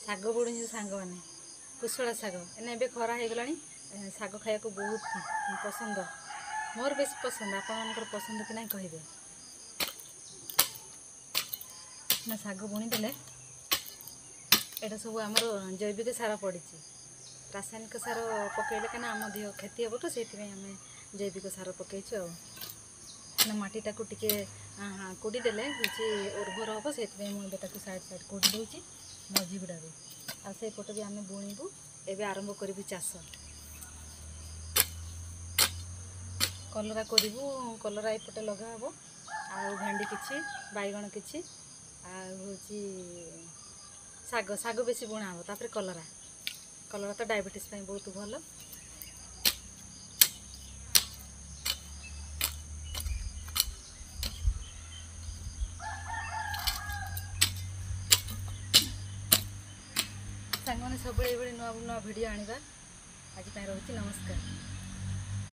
ଶାଗ ବୁଣୁଛୁ ସାଙ୍ଗମାନେ କୁଶଳା ଶାଗ ଏବେ ଖରା ହେଇଗଲାଣି ଶାଗ ଖାଇବାକୁ ବହୁତ ପସନ୍ଦ ମୋର ବେଶୀ ପସନ୍ଦ ଆପଣମାନଙ୍କର ପସନ୍ଦ କି ନାହିଁ କହିବେ ନା ଶାଗ ବୁଣିଦେଲେ ଏଇଟା ସବୁ ଆମର ଜୈବିକ ସାର ପଡ଼ିଛି ରାସାୟନିକ ସାର ପକାଇଲେ କାହିଁକିନା ଆମ ଦେହ କ୍ଷତି ହେବ ତ ସେଇଥିପାଇଁ ଆମେ ଜୈବିକ ସାର ପକାଇଛୁ ଆଉ ନା ମାଟିଟାକୁ ଟିକେ କୋଡ଼ି ଦେଲେ କିଛି ଉର୍ବର ହେବ ସେଇଥିପାଇଁ ମୁଁ ଏବେ ତାକୁ ସାଇଡ଼୍ କୋଡ଼ି ଦେଉଛି ମଝି ଗୁଡ଼ାରେ ଆଉ ସେଇପଟେ ବି ଆମେ ବୁଣିବୁ ଏବେ ଆରମ୍ଭ କରିବୁ ଚାଷ କଲରା କରିବୁ କଲରା ଏପଟେ ଲଗା ହେବ ଆଉ ଭେଣ୍ଡି କିଛି ବାଇଗଣ କିଛି ଆଉ ହେଉଛି ଶାଗ ବେଶୀ ବୁଣା ହେବ ତାପରେ କଲରା ତ ଡାଇବେଟିସ୍ ପାଇଁ ବହୁତ ଭଲ ସାଙ୍ଗମାନେ ସବୁବେଳେ ଏଇଭଳି ନୂଆ ନୂଆ ଭିଡ଼ିଓ ଆଣିବା ଆଜି ପାଇଁ ରହୁଛି ନମସ୍କାର।